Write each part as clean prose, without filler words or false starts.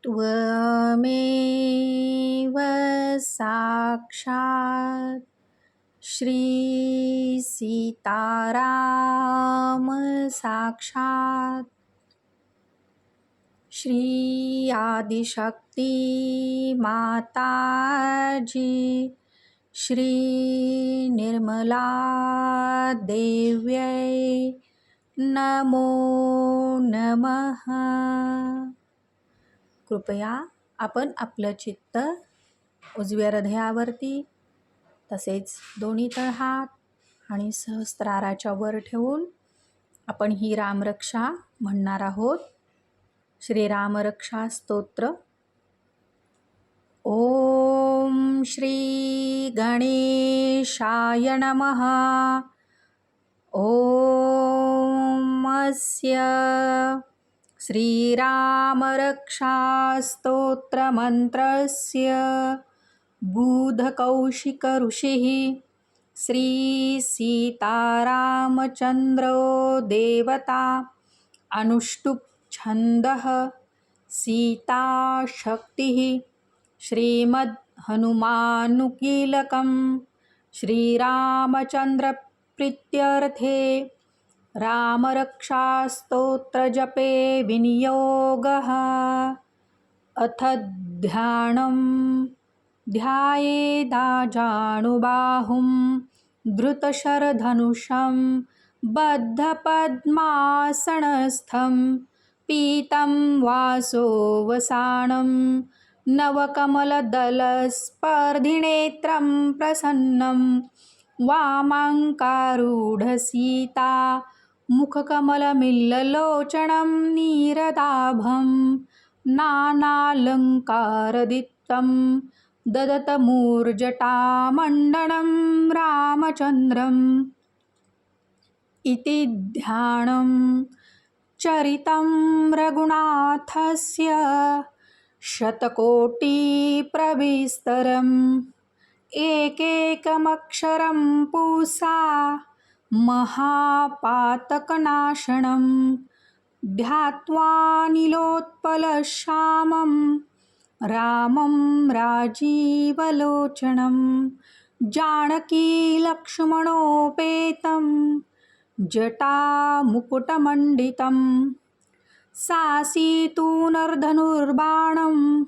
त्वमेव साक्षात् श्री सीताराम साक्षात् श्री आदिशक्ती माताजी श्री निर्मला देव्यै नमो नमः. कृपया आपण आपलं चित्त उजव्या हृदयावरती तसेच दोन्ही तळहात आणि सहस्त्राराच्या वर ठेवून आपण ही रामरक्षा म्हणणार आहोत. श्री रामरक्षा स्तोत्र. ओम श्री गणेशाय नमः. ओम अस्य श्रीरामरक्षास्तोत्रमन्त्रस्य बुधकौशिक ऋषिः श्रीसीतारामचन्द्रो देवता. अनुष्टुप् छन्दः सीताशक्तिः. श्रीमद्हनुमानुकीलकं श्रीरामचन्द्रप्रीत्यर्थे रामरक्षास्तोत्रजपे विनियोगः. अथ ध्यानं ध्यायेदाजानुबाहुं धृतशरधनुषं बद्धपद्मासनस्थं पीतं वासोवसानं नवकमलदलस्पर्धिनेत्रं प्रसन्नं वामाङ्कारूढसीता मुखकमलमिल्ललोचनं नीरदाभं नानालङ्कारदीप्तं ददतमूर्जटामण्डनं रामचन्द्रम् इति ध्यानं चरितं रघुनाथस्य शतकोटिप्रविस्तरम् एकैकमक्षरं पुंसा महापातकनाशनं ध्यात्वा नीलोत्पलश्यामं रामं राजीवलोचनं जानकीलक्ष्मणोपेतं जटामुकुटमण्डितं सासीतूनर्धनुर्बाणं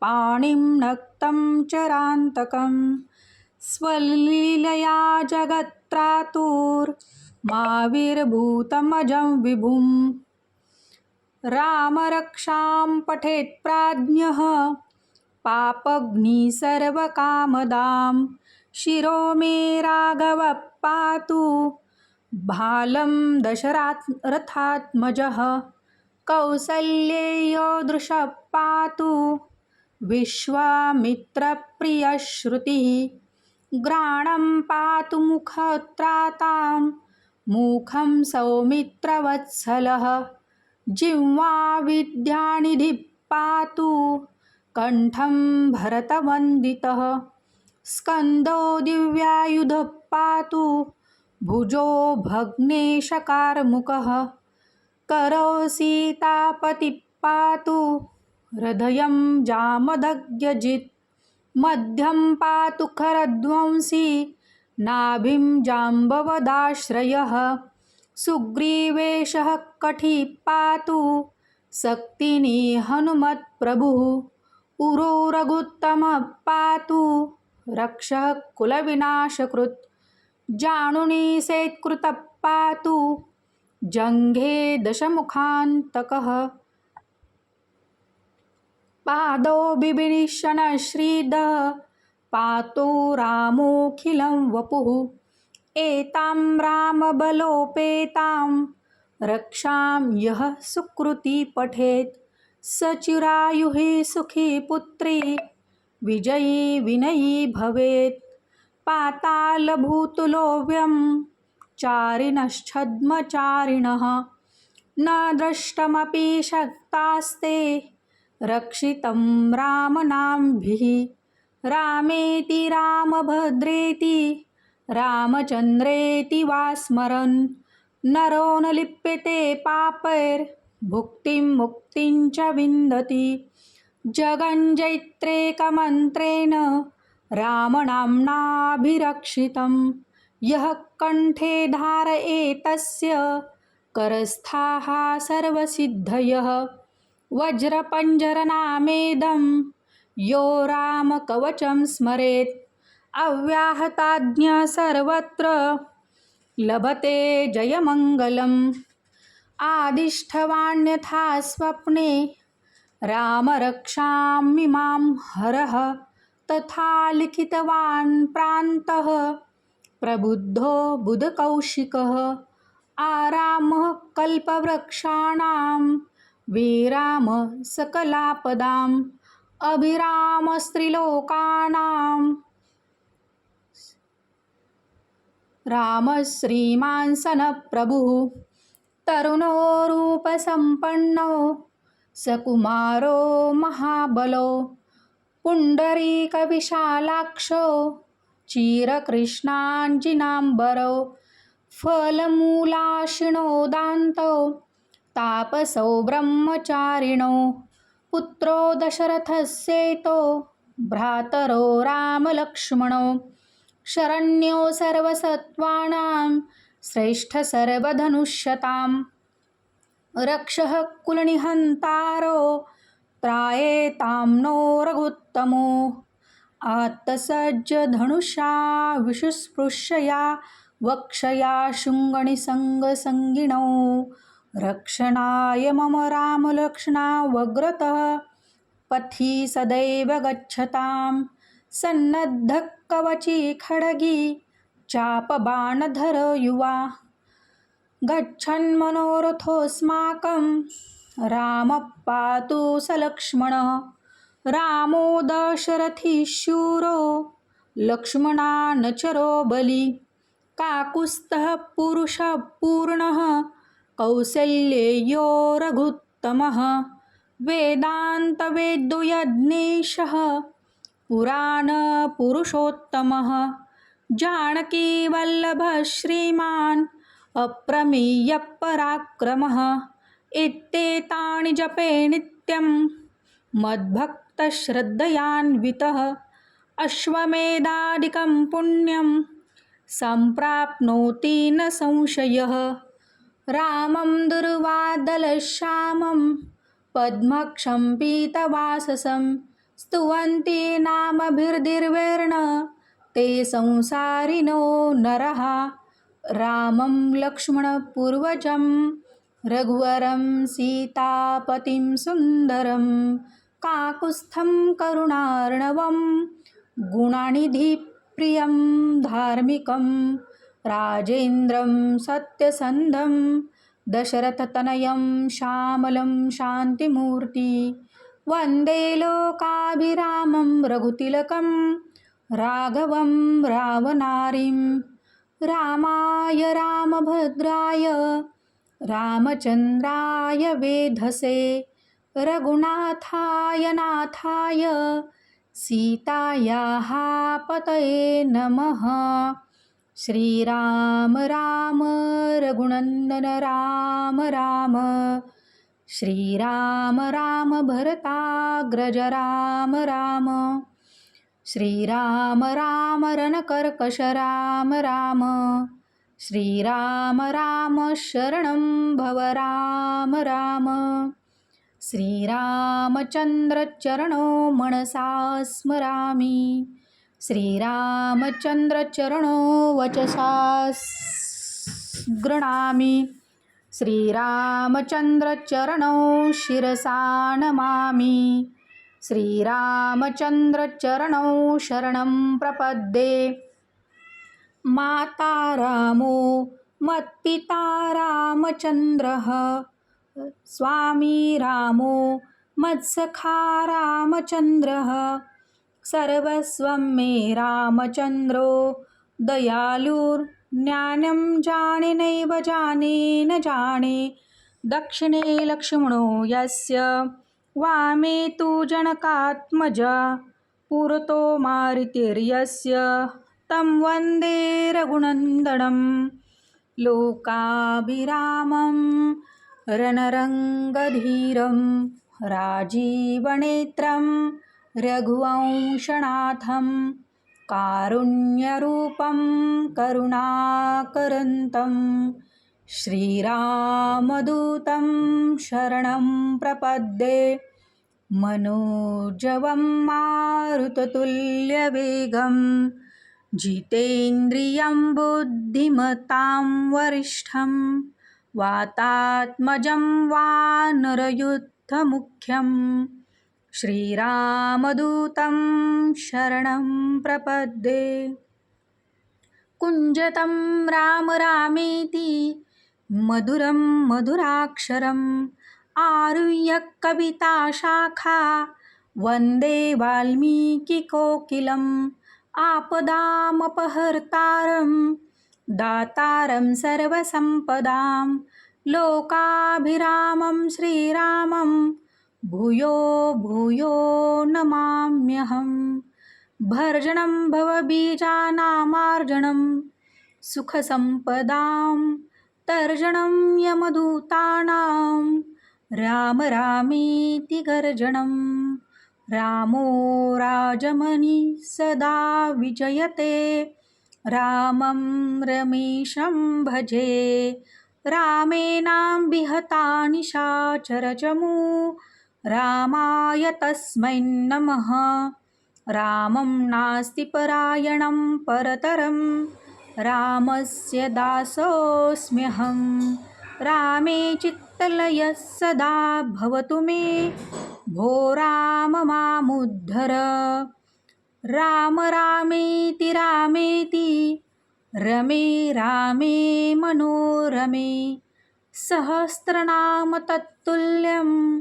पाणिं नक्तं चरान्तकं स्वलीलया जगत्त्रातुर्माविर्भूतमजं विभुं. रामरक्षां पठेत् प्राज्ञः पापग्निः सर्वकामदां. शिरो मे राघवः पातु भालं दशरथात्मजः. कौसल्येयो दृशः पातु विश्वामित्रप्रियश्रुतिः. घ्राणं पातु मुखत्रातां मुखं सौमित्रवत्सलः. जिह्वा विद्यानिधिः पातु कण्ठं भरतवन्दितः. स्कन्दो दिव्यायुधः पातु भुजो भग्नेशकारमुखः. करौ सीतापतिः पातु हृदयं जामदग्यजित्. मध्यं पातु खरध्वंसी नाभिं जाम्बवदाश्रयः. सुग्रीवेशः कटिः पातु शक्तिनी हनुमत्प्रभुः. उरो रघुत्तमः पातु रक्षः कुलविनाशकृत्. जानुनी सेत्कृतः पातु जङ्घे दशमुखान्तकः. पादौ बिभीषणश्रीदः पातु रामोऽखिलं वपुः. एतां रामबलोपेतां रक्षां यः सुकृती पठेत् स चिरायुः सुखी पुत्री विजयी विनयी भवेत्. पातालभूतलोव्यं चारिणश्छद्मचारिणः न द्रष्टुमपि शक्तास्ते रक्षितं रामनामभिः. रामेति रामभद्रेति रामचन्द्रेति वा स्मरन् नरो न लिप्यते पापैर्भुक्तिं मुक्तिं च विन्दति. जगञ्जैत्रेकमन्त्रेण रामनाम्नाभिरक्षितं यः कण्ठे धारयेतस्य करस्थाः सर्वसिद्धयः वज्रपञ्जरनामेदं यो रामकवचं स्मरेत् अव्याहताज्ञा सर्वत्र लभते जयमङ्गलम् आदिष्टवान्यथा स्वप्ने राम रक्षामि हरः तथा लिखितवान् प्रान्तः प्रबुद्धो बुधकौशिकः आरामः कल्पवृक्षाणां विराम सकलापदाम् अभिरामस्त्रिलोकानां रामः श्रीमान् सनप्रभुः तरुणो रूपसम्पन्नो सकुमारो महाबलो पुण्डरीकविशालाक्षो चिरकृष्णाञ्जिनाम्बरो फलमूलाशिनोदान्तो तापसो ब्रह्मचारिणो पुत्रो दशरथस्येतो भ्रातरो रामलक्ष्मणो शरण्यो सर्वसत्त्वानां श्रेष्ठः सर्वधनुष्यताम् रक्षः कुलनिहन्तारो त्रायेतां नो रघुत्तमो आत्तसज्जधनुषा विशुस्पृश्यया वक्षया शुङ्गनिसङ्गसङ्गिणौ रक्षणाय मम रामलक्ष्मणावग्रतः पथि सदैव गच्छतां सन्नद्धः कवची खड्गी चापबाणधर युवा गच्छन्मनोरथोऽस्माकं रामः पातु सलक्ष्मणः रामो दशरथी शूरो लक्ष्मणानचरो बली काकुत्स्थः पुरुषः पूर्णः कौसल्येयो रघुत्तमः वेदान्तवेद्यो यज्ञेशः पुराणपुरुषोत्तमः जानकीवल्लभः श्रीमान् अप्रमेयपराक्रमः इत्येतानि जपे नित्यं मद्भक्तश्रद्धयान्वितः अश्वमेधादिकं पुण्यं सम्प्राप्नोति न संशयः रामं दुर्वादलश्यामं पद्मक्षं पीतवाससं स्तुवन्ति नामभिर्दिर्वेर्ण ते संसारिणो नरः रामं लक्ष्मणपूर्वजं रघुवरं सीतापतिं सुन्दरं काकुत्स्थं करुणार्णवं गुणानिधिप्रियं धार्मिकं राजेन्द्रं सत्यसन्धं दशरथतनयं श्यामलं शान्तिमूर्ति वन्दे लोकाभिरामं रघुतिलकं राघवं रावणारिं रामाय रामभद्राय रामचन्द्राय वेधसे रघुनाथाय नाथाय सीतायाः पतये नमः। श्रीराम राम रघुनन्दन राम राम श्रीराम राम भरताग्रज राम राम श्रीराम राम रणकर्कश राम राम श्रीराम राम शरणं भव राम राम श्रीरामचन्द्रचरणो मनसा स्मरामि श्रीरामचन्द्रचरणो वचसा गृह्णामि श्रीरामचन्द्रचरणौ शिरसा नमामि श्रीरामचन्द्रचरणौ शरणं प्रपद्ये माता रामो मत्पिता रामचन्द्रः स्वामी रामो मत्सखा रामचन्द्रः सर्वस्वं मे रामचन्द्रो दयालुर्ज्ञानं जाने नैव जाने न जाने दक्षिणे लक्ष्मणो यस्य वामे तु जनकात्मजा पुरतो मारुतिर्यस्य तं वन्दे रघुनन्दनं लोकाभिरामं रणरङ्गधीरं राजीवनेत्रं रघुवंशनाथं कारुण्यरूपं करुणाकरन्तं श्रीरामदूतं शरणं प्रपद्ये मनोजवं मारुततुल्यवेगं जितेन्द्रियं बुद्धिमतां वरिष्ठं वातात्मजं वानरयुद्धमुख्यं श्रीरामदूतं शरणं प्रपद्ये। कुञ्जतं राम रामेति मधुरं मधुराक्षरम् आरुह्य कविताशाखा वन्दे वाल्मीकिकोकिलम् आपदामपहर्तारं दातारं सर्वसम्पदां लोकाभिरामं श्रीरामं भूयो भूयो नमाम्यहम्। भर्जनं भवबीजानामार्जनं सुखसम्पदां तर्जनं यमदूतानां राम रामेति गर्जनं रामो राजमणि सदा विजयते रामं रमेशं भजे रामेणां विहता निशाचरचमू रामाय तस्मै नमः। रामं नास्ति परायणं परतरं रामस्य दासोऽस्म्यहं रामे चित्तलयः सदा भवतु मे भो राम मामुद्धर। राम रामेति रामेति रमे रामे मनोरमे सहस्रनाम तत्तुल्यं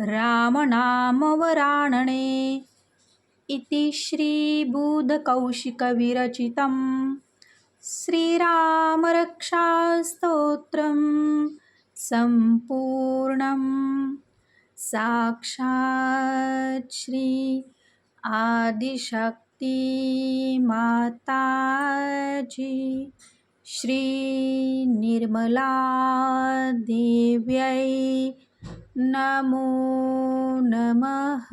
रामनामवरानने। इति श्रीबुधकौशिकविरचितं श्रीरामरक्षास्तोत्रं सम्पूर्णं। साक्षात् श्री आदिशक्ति माताजी श्री निर्मला देव्यै नमो नमः।